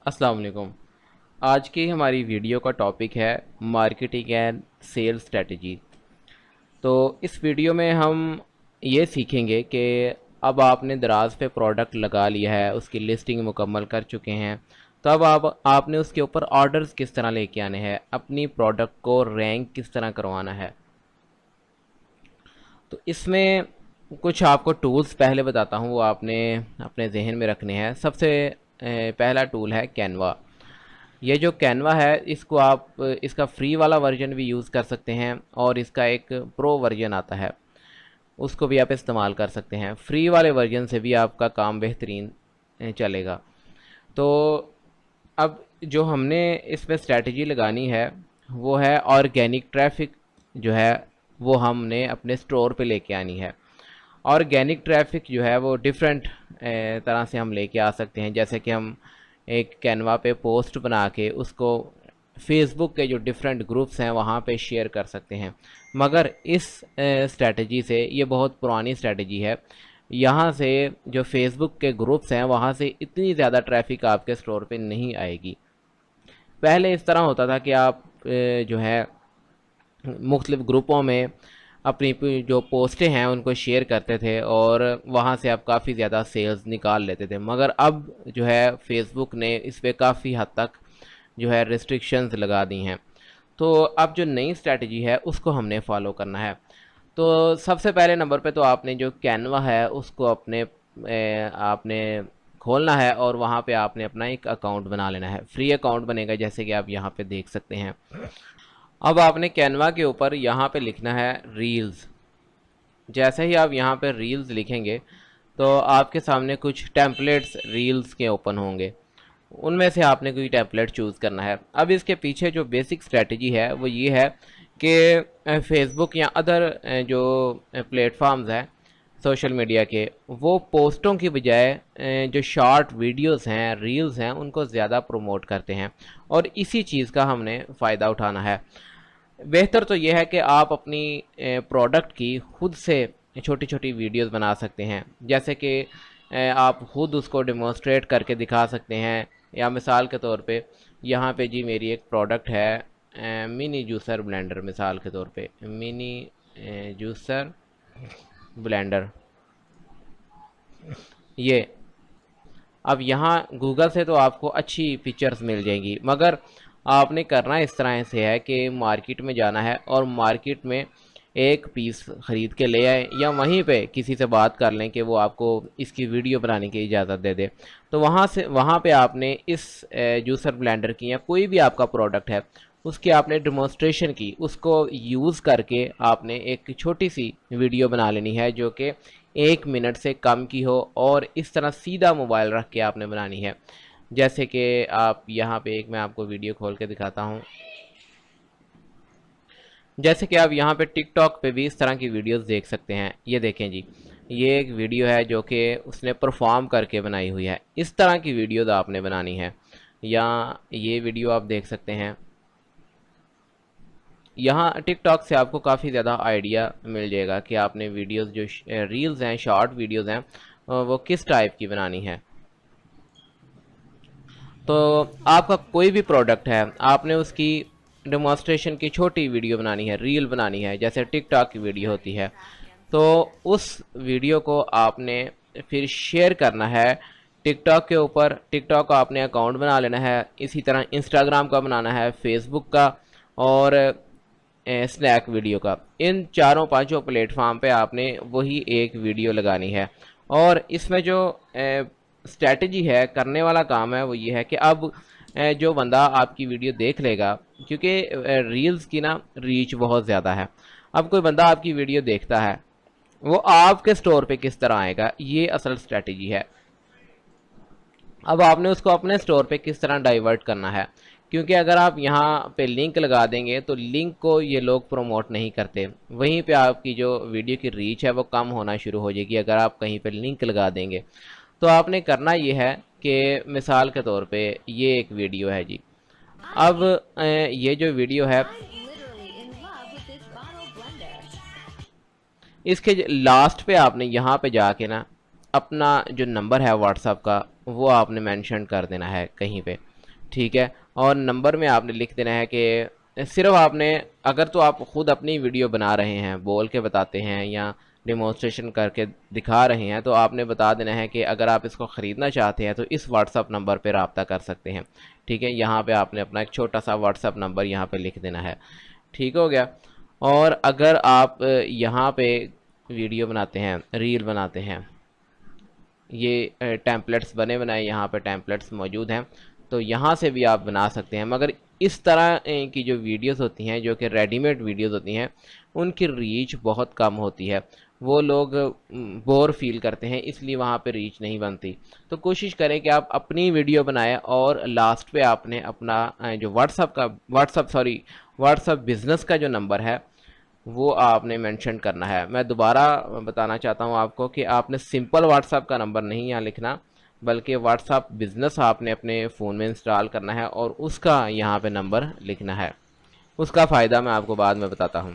السلام علیکم۔ آج کی ہماری ویڈیو کا ٹاپک ہے مارکیٹنگ اینڈ سیل اسٹریٹجی۔ تو اس ویڈیو میں ہم یہ سیکھیں گے کہ اب آپ نے دراز پہ پروڈکٹ لگا لیا ہے، اس کی لسٹنگ مکمل کر چکے ہیں، تو اب آپ نے اس کے اوپر آرڈرز کس طرح لے کے آنے ہیں، اپنی پروڈکٹ کو رینک کس طرح کروانا ہے۔ تو اس میں کچھ آپ کو ٹولز پہلے بتاتا ہوں، وہ آپ نے اپنے ذہن میں رکھنے ہیں۔ سب سے پہلا ٹول ہے کینوا۔ یہ جو کینوا ہے، اس کو آپ اس کا فری والا ورژن بھی یوز کر سکتے ہیں، اور اس کا ایک پرو ورژن آتا ہے، اس کو بھی آپ استعمال کر سکتے ہیں۔ فری والے ورژن سے بھی آپ کا کام بہترین چلے گا۔ تو اب جو ہم نے اس پہ اسٹریٹجی لگانی ہے وہ ہے آرگینک ٹریفک جو ہے وہ ہم نے اپنے سٹور پہ لے کے آنی ہے۔ آرگینک ٹریفک جو ہے وہ ڈیفرنٹ طرح سے ہم لے کے آ سکتے ہیں، جیسے کہ ہم ایک کینوا پہ پوسٹ بنا کے اس کو فیس بک کے جو ڈیفرنٹ گروپس ہیں وہاں پہ شیئر کر سکتے ہیں، مگر اس اسٹریٹجی سے یہ بہت پرانی اسٹریٹجی ہے۔ یہاں سے جو فیس بک کے گروپس ہیں وہاں سے اتنی زیادہ ٹریفک آپ کے سٹور پہ نہیں آئے گی۔ پہلے اس طرح ہوتا تھا کہ آپ جو ہے مختلف گروپوں میں اپنی جو پوسٹیں ہیں ان کو شیئر کرتے تھے، اور وہاں سے آپ کافی زیادہ سیلز نکال لیتے تھے، مگر اب جو ہے فیس بک نے اس پہ کافی حد تک جو ہے ریسٹرکشنز لگا دی ہیں۔ تو اب جو نئی اسٹریٹجی ہے اس کو ہم نے فالو کرنا ہے۔ تو سب سے پہلے نمبر پہ تو آپ نے جو کینوا ہے اس کو آپ نے کھولنا ہے، اور وہاں پہ آپ نے اپنا ایک اکاؤنٹ بنا لینا ہے۔ فری اکاؤنٹ بنے گا، جیسے کہ آپ یہاں پہ دیکھ سکتے ہیں۔ اب آپ نے کینوا کے اوپر یہاں پہ لکھنا ہے ریلز۔ جیسے ہی آپ یہاں پہ ریلز لکھیں گے تو آپ کے سامنے کچھ ٹیمپلیٹس ریلز کے اوپن ہوں گے، ان میں سے آپ نے کوئی ٹیمپلیٹ چوز کرنا ہے۔ اب اس کے پیچھے جو بیسک اسٹریٹجی ہے وہ یہ ہے کہ فیس بک یا ادر جو پلیٹ فارمز ہیں سوشل میڈیا کے، وہ پوسٹوں کی بجائے جو شارٹ ویڈیوز ہیں، ریلز ہیں، ان کو زیادہ پروموٹ کرتے ہیں، اور اسی چیز کا ہم نے فائدہ اٹھانا ہے۔ بہتر تو یہ ہے کہ آپ اپنی پروڈکٹ کی خود سے چھوٹی چھوٹی ویڈیوز بنا سکتے ہیں، جیسے کہ آپ خود اس کو ڈیمونسٹریٹ کر کے دکھا سکتے ہیں، یا مثال کے طور پہ یہاں پہ جی میری ایک پروڈکٹ ہے منی جوسر بلینڈر، مثال کے طور پہ منی جوسر بلینڈر۔ یہ اب یہاں گوگل سے تو آپ کو اچھی فیچرز مل جائیں گی، مگر آپ نے کرنا اس طرح سے ہے کہ مارکیٹ میں جانا ہے، اور مارکیٹ میں ایک پیس خرید کے لے آئیں، یا وہیں پہ کسی سے بات کر لیں کہ وہ آپ کو اس کی ویڈیو بنانے کی اجازت دے دے۔ تو وہاں پہ آپ نے اس جوسر بلینڈر کی یا کوئی بھی آپ کا پروڈکٹ ہے اس کی آپ نے ڈیمونسٹریشن کی، اس کو یوز کر کے آپ نے ایک چھوٹی سی ویڈیو بنا لینی ہے جو کہ 1 منٹ سے کم کی ہو، اور اس طرح سیدھا موبائل رکھ کے آپ نے بنانی ہے۔ جیسے کہ آپ یہاں پہ ایک میں آپ کو ویڈیو کھول کے دکھاتا ہوں۔ جیسے کہ آپ یہاں پہ ٹک ٹاک پہ بھی اس طرح کی ویڈیوز دیکھ سکتے ہیں۔ یہ دیکھیں جی، یہ ایک ویڈیو ہے جو کہ اس نے پرفارم کر کے بنائی ہوئی ہے۔ اس طرح کی ویڈیوز آپ نے بنانی ہے، یا یہ ویڈیو آپ دیکھ سکتے ہیں۔ یہاں ٹک ٹاک سے آپ کو کافی زیادہ آئیڈیا مل جائے گا کہ آپ نے ویڈیوز جو ریلز ہیں، شارٹ ویڈیوز ہیں، وہ کس ٹائپ کی بنانی ہے۔ تو آپ کا کوئی بھی پروڈکٹ ہے، آپ نے اس کی ڈیمونسٹریشن کی چھوٹی ویڈیو بنانی ہے، ریل بنانی ہے، جیسے ٹک ٹاک کی ویڈیو ہوتی ہے، تو اس ویڈیو کو آپ نے پھر شیئر کرنا ہے ٹک ٹاک کے اوپر۔ ٹک ٹاک کا آپ نے اکاؤنٹ بنا لینا ہے، اسی طرح انسٹاگرام کا بنانا ہے، فیس بک کا، اور اسنیک ویڈیو کا۔ ان چاروں پانچوں پلیٹ فارم پہ آپ نے وہی ایک ویڈیو لگانی ہے۔ اور اس میں جو اسٹریٹجی ہے، کرنے والا کام ہے، وہ یہ ہے کہ اب جو بندہ آپ کی ویڈیو دیکھ لے گا، کیونکہ ریلز کی نا ریچ بہت زیادہ ہے، اب کوئی بندہ آپ کی ویڈیو دیکھتا ہے، وہ آپ کے سٹور پہ کس طرح آئے گا، یہ اصل اسٹریٹجی ہے۔ اب آپ نے اس کو اپنے سٹور پہ کس طرح ڈائیورٹ کرنا ہے، کیونکہ اگر آپ یہاں پہ لنک لگا دیں گے تو لنک کو یہ لوگ پروموٹ نہیں کرتے، وہیں پہ آپ کی جو ویڈیو کی ریچ ہے وہ کم ہونا شروع ہو جائے گی اگر آپ کہیں پہ لنک لگا دیں گے۔ تو آپ نے کرنا یہ ہے کہ مثال کے طور پہ یہ ایک ویڈیو ہے جی، اب یہ جو ویڈیو ہے اس کے لاسٹ پہ آپ نے یہاں پہ جا کے نا اپنا جو نمبر ہے واٹس ایپ کا وہ آپ نے مینشن کر دینا ہے کہیں پہ۔ ٹھیک ہے، اور نمبر میں آپ نے لکھ دینا ہے کہ صرف آپ نے، اگر تو آپ خود اپنی ویڈیو بنا رہے ہیں، بول کے بتاتے ہیں یا ڈیمونسٹریشن کر کے دکھا رہے ہیں، تو آپ نے بتا دینا ہے کہ اگر آپ اس کو خریدنا چاہتے ہیں تو اس واٹس اپ نمبر پہ رابطہ کر سکتے ہیں. ٹھیک ہے، یہاں پہ آپ نے اپنا ایک چھوٹا سا واٹس اپ نمبر یہاں پہ لکھ دینا ہے. ٹھیک ہو گیا. اور اگر آپ یہاں پہ ویڈیو بناتے ہیں، ریل بناتے ہیں، یہ ٹیمپلیٹس بنے بنائے یہاں پہ ٹیمپلیٹس موجود ہیں، تو یہاں سے بھی آپ بنا سکتے ہیں. مگر اس طرح کی جو ویڈیوز ہوتی ہیں، جو کہ ریڈی میڈ ویڈیوز ہوتی ہیں، ان کی ریچ بہت کم ہوتی ہے. وہ لوگ بور فیل کرتے ہیں، اس لیے وہاں پہ ریچ نہیں بنتی. تو کوشش کریں کہ آپ اپنی ویڈیو بنائیں اور لاسٹ پہ آپ نے اپنا جو واٹس اپ بزنس کا جو نمبر ہے وہ آپ نے مینشن کرنا ہے. میں دوبارہ بتانا چاہتا ہوں آپ کو کہ آپ نے سمپل واٹس اپ کا نمبر نہیں یہاں لکھنا، بلکہ واٹس اپ بزنس آپ نے اپنے فون میں انسٹال کرنا ہے اور اس کا یہاں پہ نمبر لکھنا ہے. اس کا فائدہ میں آپ کو بعد میں بتاتا ہوں.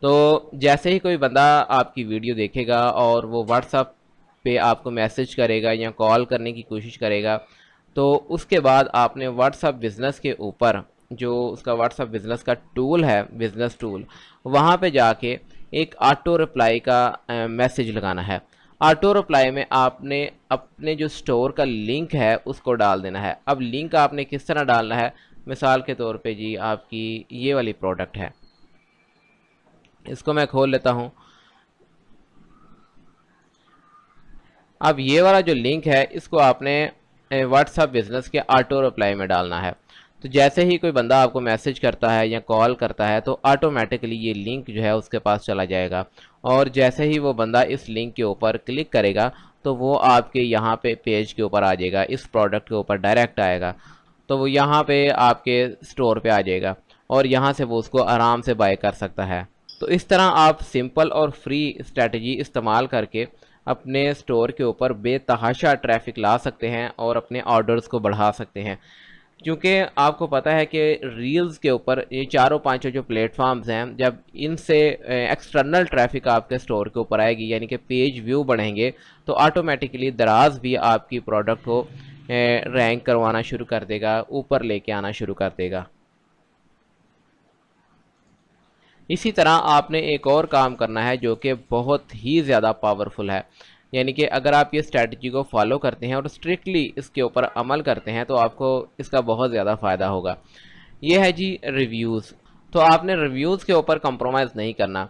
تو جیسے ہی کوئی بندہ آپ کی ویڈیو دیکھے گا اور وہ واٹس اپ پہ آپ کو میسج کرے گا یا کال کرنے کی کوشش کرے گا، تو اس کے بعد آپ نے واٹس اپ بزنس کے اوپر جو اس کا واٹس اپ بزنس کا ٹول ہے، بزنس ٹول، وہاں پہ جا کے ایک آٹو رپلائی کا میسج لگانا ہے. آٹو رپلائی میں آپ نے اپنے جو سٹور کا لنک ہے اس کو ڈال دینا ہے. اب لنک آپ نے کس طرح ڈالنا ہے؟ مثال کے طور پہ جی آپ کی یہ والی پروڈکٹ ہے، اس کو میں کھول لیتا ہوں. اب یہ والا جو لنک ہے اس کو آپ نے واٹس اپ بزنس کے آٹو رپلائی میں ڈالنا ہے. تو جیسے ہی کوئی بندہ آپ کو میسج کرتا ہے یا کال کرتا ہے تو آٹومیٹکلی یہ لنک جو ہے اس کے پاس چلا جائے گا، اور جیسے ہی وہ بندہ اس لنک کے اوپر کلک کرے گا تو وہ آپ کے یہاں پہ پیج کے اوپر آ جائے گا، اس پروڈکٹ کے اوپر ڈائریکٹ آئے گا. تو وہ یہاں پہ آپ کے سٹور پہ آ جائے گا اور یہاں سے وہ اس کو آرام سے بائی کر سکتا ہے. تو اس طرح آپ سمپل اور فری اسٹریٹجی استعمال کر کے اپنے سٹور کے اوپر بے تحاشا ٹریفک لا سکتے ہیں اور اپنے آرڈرز کو بڑھا سکتے ہیں. کیونکہ آپ کو پتہ ہے کہ ریلز کے اوپر یہ چاروں پانچوں جو پلیٹ فارمز ہیں، جب ان سے ایکسٹرنل ٹریفک آپ کے سٹور کے اوپر آئے گی، یعنی کہ پیج ویو بڑھیں گے، تو آٹومیٹکلی دراز بھی آپ کی پروڈکٹ کو رینک کروانا شروع کر دے گا، اوپر لے کے آنا شروع کر دے گا. اسی طرح آپ نے ایک اور کام کرنا ہے جو کہ بہت ہی زیادہ پاورفل ہے. یعنی کہ اگر آپ یہ اسٹریٹجی کو فالو کرتے ہیں اور اسٹرکٹلی اس کے اوپر عمل کرتے ہیں تو آپ کو اس کا بہت زیادہ فائدہ ہوگا. یہ ہے جی ریویوز. تو آپ نے ریویوز کے اوپر کمپرومائز نہیں کرنا،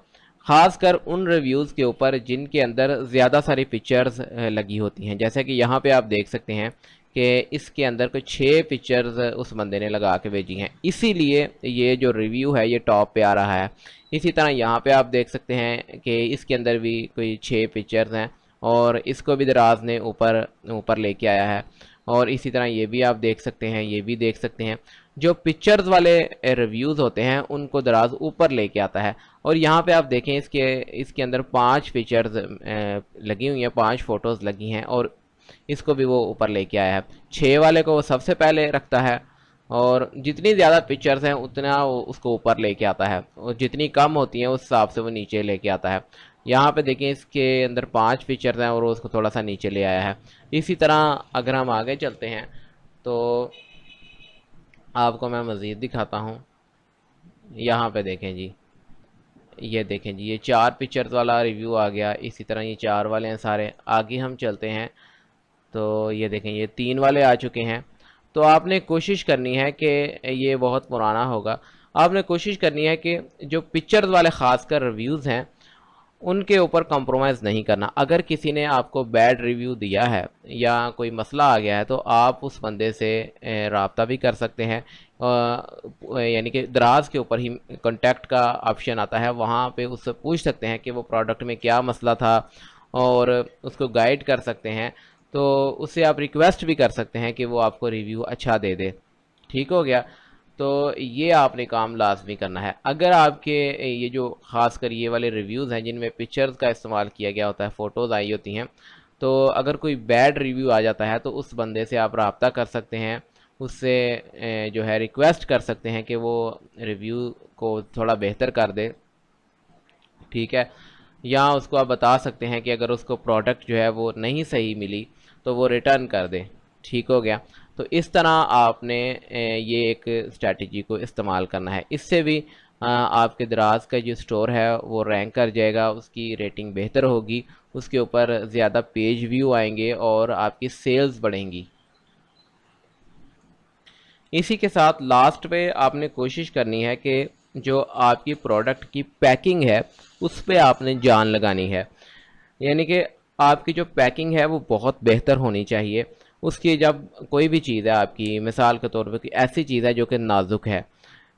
خاص کر ان ریویوز کے اوپر جن کے اندر زیادہ ساری پکچرز لگی ہوتی ہیں. جیسے کہ یہاں پہ آپ دیکھ سکتے ہیں کہ اس کے اندر کوئی 6 پکچرز اس بندے نے لگا کے بھیجی ہیں، اسی لیے یہ جو ریویو ہے یہ ٹاپ پہ آ رہا ہے. اسی طرح یہاں پہ آپ دیکھ سکتے ہیں کہ اس کے اندر بھی کوئی 6 پکچرز ہیں اور اس کو بھی دراز نے اوپر لے کے آیا ہے. اور اسی طرح یہ بھی آپ دیکھ سکتے ہیں، یہ بھی دیکھ سکتے ہیں. جو پکچرز والے ریویوز ہوتے ہیں ان کو دراز اوپر لے کے آتا ہے. اور یہاں پہ آپ دیکھیں اس کے اندر 5 پکچرز لگی ہوئی ہیں، 5 فوٹوز لگی ہیں، اور اس کو بھی وہ اوپر لے کے آیا ہے. 6 والے کو وہ سب سے پہلے رکھتا ہے، اور جتنی زیادہ پکچرز ہیں اتنا وہ اس کو اوپر لے کے آتا ہے، اور جتنی کم ہوتی ہیں اس حساب سے وہ نیچے لے کے آتا ہے. یہاں پہ دیکھیں اس کے اندر 5 پکچرز ہیں اور وہ اس کو تھوڑا سا نیچے لے آیا ہے. اسی طرح اگر ہم آگے چلتے ہیں تو آپ کو میں مزید دکھاتا ہوں. یہاں پہ دیکھیں جی، یہ دیکھیں جی، یہ 4 پکچرز والا ریویو آ گیا. اسی طرح یہ 4 والے ہیں سارے. آگے ہم چلتے ہیں تو یہ دیکھیں یہ 3 والے آ چکے ہیں. تو آپ نے کوشش کرنی ہے کہ یہ بہت پرانا ہوگا. آپ نے کوشش کرنی ہے کہ جو پکچرز والے خاص کر ریویوز ہیں ان کے اوپر کمپرومائز نہیں کرنا. اگر کسی نے آپ کو بیڈ ریویو دیا ہے یا کوئی مسئلہ آ گیا ہے تو آپ اس بندے سے رابطہ بھی کر سکتے ہیں. یعنی کہ دراز کے اوپر ہی کانٹیکٹ کا آپشن آتا ہے، وہاں پہ اس سے پوچھ سکتے ہیں کہ وہ پروڈکٹ میں کیا مسئلہ تھا اور اس کو گائیڈ کر سکتے ہیں. تو اس سے آپ ریکویسٹ بھی کر سکتے ہیں کہ وہ آپ کو ریویو اچھا دے دے. ٹھیک ہو گیا. تو یہ آپ نے کام لازمی کرنا ہے. اگر آپ کے یہ جو خاص کر یہ والے ریویوز ہیں جن میں پکچرز کا استعمال کیا گیا ہوتا ہے، فوٹوز آئی ہوتی ہیں، تو اگر کوئی بیڈ ریویو آ جاتا ہے تو اس بندے سے آپ رابطہ کر سکتے ہیں، اس سے جو ہے ریکویسٹ کر سکتے ہیں کہ وہ ریویو کو تھوڑا بہتر کر دے. ٹھیک ہے. یا اس کو آپ بتا سکتے ہیں کہ اگر اس کو پروڈکٹ جو ہے وہ نہیں صحیح ملی تو وہ ریٹرن کر دے. ٹھیک ہو گیا. تو اس طرح آپ نے یہ ایک اسٹریٹجی کو استعمال کرنا ہے. اس سے بھی آپ کے دراز کا جو سٹور ہے وہ رینک کر جائے گا, اس کی ریٹنگ بہتر ہوگی, اس کے اوپر زیادہ پیج ویو آئیں گے اور آپ کی سیلز بڑھیں گی. اسی کے ساتھ لاسٹ پہ آپ نے کوشش کرنی ہے کہ جو آپ کی پروڈکٹ کی پیکنگ ہے اس پہ آپ نے جان لگانی ہے. یعنی کہ آپ کی جو پیکنگ ہے وہ بہت بہتر ہونی چاہیے. اس کی جب کوئی بھی چیز ہے آپ کی, مثال کے طور پہ کوئی ایسی چیز ہے جو کہ نازک ہے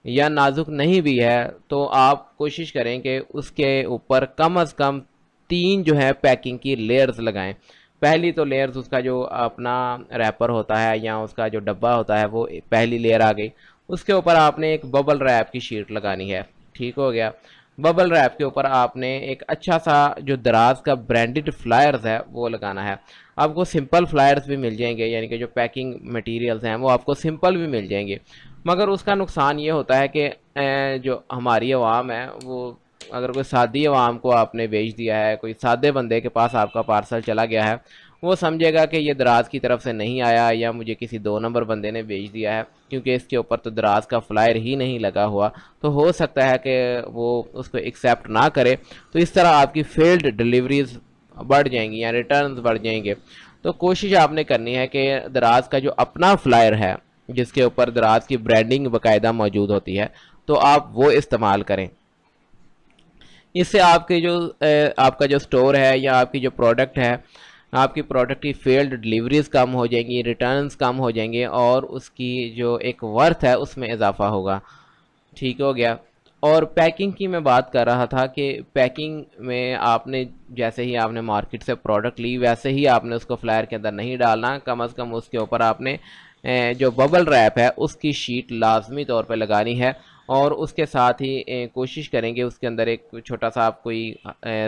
یا نازک نہیں بھی ہے, تو آپ کوشش کریں کہ اس کے اوپر کم از کم 3 جو ہے پیکنگ کی لیئرز لگائیں. پہلی تو لیئرز اس کا جو اپنا ریپر ہوتا ہے یا اس کا جو ڈبہ ہوتا ہے وہ پہلی لیئر آ گئی. اس کے اوپر آپ نے ایک ببل ریپ کی شیٹ لگانی ہے. ٹھیک ہو گیا. ببل ریپ کے اوپر آپ نے ایک اچھا سا جو دراز کا برانڈڈ فلائرز ہے وہ لگانا ہے. آپ کو سمپل فلائرز بھی مل جائیں گے, یعنی کہ جو پیکنگ مٹیریلز ہیں وہ آپ کو سمپل بھی مل جائیں گے, مگر اس کا نقصان یہ ہوتا ہے کہ جو ہماری عوام ہے وہ, اگر کوئی سادی عوام کو آپ نے بیچ دیا ہے, کوئی سادے بندے کے پاس آپ کا پارسل چلا گیا ہے, وہ سمجھے گا کہ یہ دراز کی طرف سے نہیں آیا یا مجھے کسی 2 نمبر بندے نے بیچ دیا ہے, کیونکہ اس کے اوپر تو دراز کا فلائر ہی نہیں لگا ہوا. تو ہو سکتا ہے کہ وہ اس کو ایکسیپٹ نہ کرے. تو اس طرح آپ کی فیلڈ ڈیلیوریز بڑھ جائیں گی یا ریٹرنز بڑھ جائیں گے. تو کوشش آپ نے کرنی ہے کہ دراز کا جو اپنا فلائر ہے جس کے اوپر دراز کی برانڈنگ باقاعدہ موجود ہوتی ہے, تو آپ وہ استعمال کریں. اس سے آپ کے جو آپ کا جو سٹور ہے یا آپ کی جو پروڈکٹ ہے, آپ کی پروڈکٹ کی فیلڈ ڈیلیوریز کم ہو جائیں گی, ریٹرنز کم ہو جائیں گے, اور اس کی جو ایک ورتھ ہے اس میں اضافہ ہوگا. ٹھیک ہو گیا. اور پیکنگ کی میں بات کر رہا تھا کہ پیکنگ میں آپ نے جیسے ہی آپ نے مارکیٹ سے پروڈکٹ لی ویسے ہی آپ نے اس کو فلائر کے اندر نہیں ڈالنا. کم از کم اس کے اوپر آپ نے جو ببل ریپ ہے اس کی شیٹ لازمی طور پہ لگانی ہے, اور اس کے ساتھ ہی کوشش کریں گے اس کے اندر ایک چھوٹا سا آپ کوئی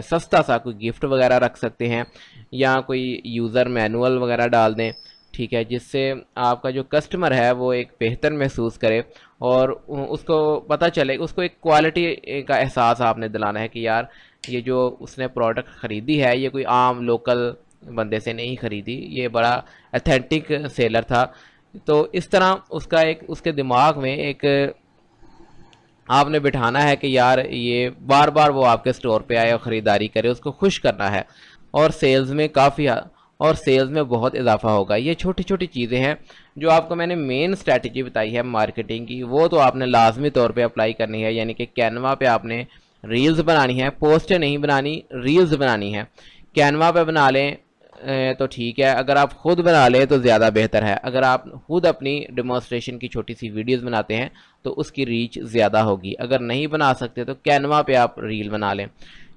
سستا سا کوئی گفٹ وغیرہ رکھ سکتے ہیں, یا کوئی یوزر مینول وغیرہ ڈال دیں. ٹھیک ہے, جس سے آپ کا جو کسٹمر ہے وہ ایک بہتر محسوس کرے, اور اس کو پتہ چلے, اس کو ایک کوالٹی کا احساس آپ نے دلانا ہے کہ یار یہ جو اس نے پروڈکٹ خریدی ہے یہ کوئی عام لوکل بندے سے نہیں خریدی, یہ بڑا ایتھینٹک سیلر تھا. تو اس طرح اس کے دماغ میں ایک آپ نے بٹھانا ہے کہ یار یہ بار بار وہ آپ کے سٹور پہ آئے اور خریداری کرے, اس کو خوش کرنا ہے, اور سیلز میں بہت اضافہ ہوگا. یہ چھوٹی چھوٹی چیزیں ہیں جو آپ کو میں نے مین اسٹریٹجی بتائی ہے مارکیٹنگ کی, وہ تو آپ نے لازمی طور پہ اپلائی کرنی ہے. یعنی کہ کینوا پہ آپ نے ریلز بنانی ہے, پوسٹیں نہیں بنانی, ریلز بنانی ہے. کینوا پہ بنا لیں تو ٹھیک ہے, اگر آپ خود بنا لیں تو زیادہ بہتر ہے. اگر آپ خود اپنی ڈیمونسٹریشن کی چھوٹی سی ویڈیوز بناتے ہیں تو اس کی ریچ زیادہ ہوگی. اگر نہیں بنا سکتے تو کینوا پہ آپ ریل بنا لیں.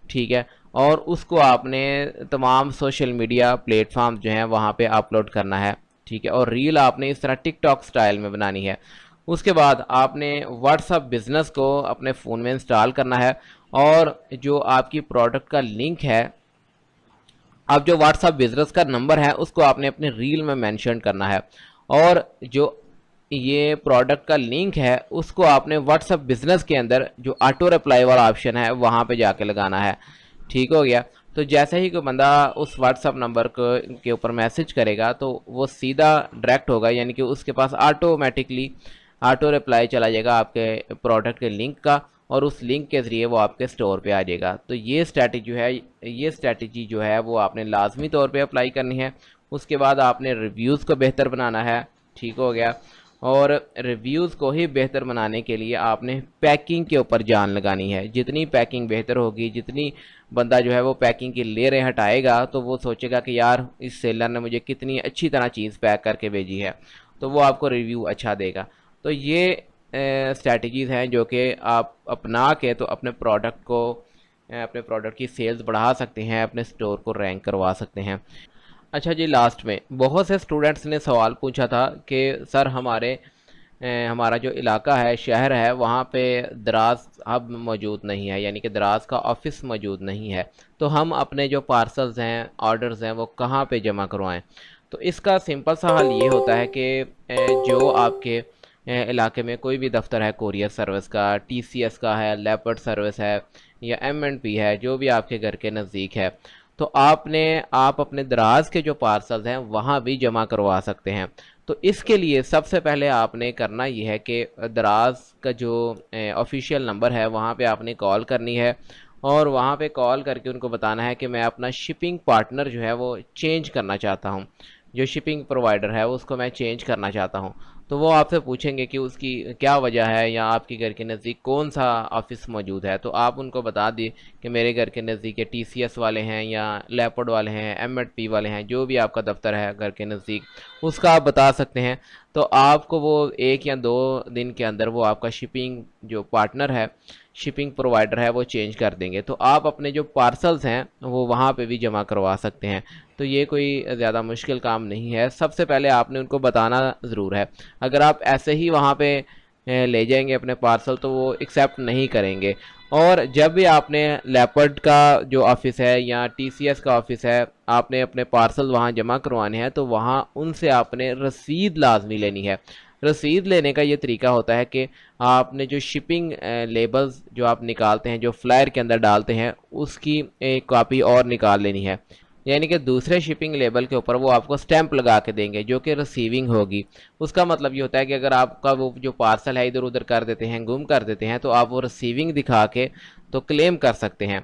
ٹھیک ہے, اور اس کو آپ نے تمام سوشل میڈیا پلیٹ فارم جو ہیں وہاں پہ اپلوڈ کرنا ہے. ٹھیک ہے, اور ریل آپ نے اس طرح ٹک ٹاک سٹائل میں بنانی ہے. اس کے بعد آپ نے واٹس اپ بزنس کو اپنے فون میں انسٹال کرنا ہے, اور جو آپ کی پروڈکٹ کا لنک ہے, اب جو واٹس اپ بزنس کا نمبر ہے اس کو آپ نے اپنے ریل میں مینشن کرنا ہے, اور جو یہ پروڈکٹ کا لنک ہے اس کو آپ نے واٹس اپ بزنس کے اندر جو آٹو رپلائی والا آپشن ہے وہاں پہ جا کے لگانا ہے. ٹھیک ہو گیا. تو جیسے ہی کوئی بندہ اس واٹس اپ نمبر کے اوپر میسج کرے گا تو وہ سیدھا ڈائریکٹ ہوگا, یعنی کہ اس کے پاس آٹومیٹکلی آٹو رپلائی چلا جائے گا آپ کے پروڈکٹ کے لنک کا, اور اس لنک کے ذریعے وہ آپ کے سٹور پہ آ جائے گا. تو یہ اسٹریٹجی جو ہے وہ آپ نے لازمی طور پہ اپلائی کرنی ہے. اس کے بعد آپ نے ریویوز کو بہتر بنانا ہے. ٹھیک ہو گیا. اور ریویوز کو ہی بہتر بنانے کے لیے آپ نے پیکنگ کے اوپر جان لگانی ہے. جتنی پیکنگ بہتر ہوگی, جتنی بندہ جو ہے وہ پیکنگ کی لیئریں ہٹائے گا, تو وہ سوچے گا کہ یار اس سیلر نے مجھے کتنی اچھی طرح چیز پیک کر کے بھیجی ہے, تو وہ آپ کو ریویو اچھا دے گا. تو یہ اسٹریٹجیز ہیں جو کہ آپ اپنا کے تو اپنے پروڈکٹ کی سیلز بڑھا سکتے ہیں, اپنے سٹور کو رینک کروا سکتے ہیں. اچھا جی, لاسٹ میں بہت سے اسٹوڈنٹس نے سوال پوچھا تھا کہ سر ہمارا جو علاقہ ہے, شہر ہے, وہاں پہ دراز ہب موجود نہیں ہے, یعنی کہ دراز کا آفس موجود نہیں ہے, تو ہم اپنے جو پارسلز ہیں, آرڈرز ہیں, وہ کہاں پہ جمع کروائیں. تو اس کا سمپل سا حل یہ ہوتا ہے کہ جو آپ کے علاقے میں کوئی بھی دفتر ہے کوریئر سروس کا, TCS کا ہے, لیپرڈ سروس ہے, یا M&P ہے, جو بھی آپ کے گھر کے نزدیک ہے, تو آپ اپنے دراز کے جو پارسلز ہیں وہاں بھی جمع کروا سکتے ہیں۔ تو اس کے لیے سب سے پہلے آپ نے کرنا یہ ہے کہ دراز کا جو آفیشیل نمبر ہے وہاں پہ آپ نے کال کرنی ہے، اور وہاں پہ کال کر کے ان کو بتانا ہے کہ میں اپنا شپنگ پارٹنر جو ہے وہ چینج کرنا چاہتا ہوں، جو شپنگ پرووائڈر ہے اس کو میں چینج کرنا چاہتا ہوں۔ تو وہ آپ سے پوچھیں گے کہ اس کی کیا وجہ ہے، یا آپ کے گھر کے نزدیک کون سا آفس موجود ہے، تو آپ ان کو بتا دیے کہ میرے گھر کے نزدیک ٹی سی ایس والے ہیں، یا لیپرڈ والے ہیں، ایم ایڈ پی والے ہیں، جو بھی آپ کا دفتر ہے گھر کے نزدیک اس کا آپ بتا سکتے ہیں۔ تو آپ کو وہ 1 یا 2 دن کے اندر وہ آپ کا شپنگ جو پارٹنر ہے، شپنگ پرووائڈر ہے، وہ چینج کر دیں گے۔ تو آپ اپنے جو پارسلز ہیں وہ وہاں پہ بھی جمع کروا سکتے ہیں۔ تو یہ کوئی زیادہ مشکل کام نہیں ہے، سب سے پہلے آپ نے ان کو بتانا ضرور ہے۔ اگر آپ ایسے ہی وہاں پہ لے جائیں گے اپنے پارسل تو وہ ایکسیپٹ نہیں کریں گے۔ اور جب بھی آپ نے لیپرڈ کا جو آفس ہے یا ٹی سی ایس کا آفس ہے، آپ نے اپنے پارسل وہاں جمع کروانے ہیں، تو وہاں ان سے آپ نے رسید لازمی لینی ہے۔ رسید لینے کا یہ طریقہ ہوتا ہے کہ آپ نے جو شپنگ لیبلز جو آپ نکالتے ہیں، جو فلائر کے اندر ڈالتے ہیں، اس کی ایک کاپی اور نکال لینی ہے، یعنی کہ دوسرے شپنگ لیبل کے اوپر وہ آپ کو سٹیمپ لگا کے دیں گے جو کہ ریسیونگ ہوگی۔ اس کا مطلب یہ ہوتا ہے کہ اگر آپ کا وہ جو پارسل ہے ادھر ادھر کر دیتے ہیں، گم کر دیتے ہیں، تو آپ وہ ریسیونگ دکھا کے تو کلیم کر سکتے ہیں۔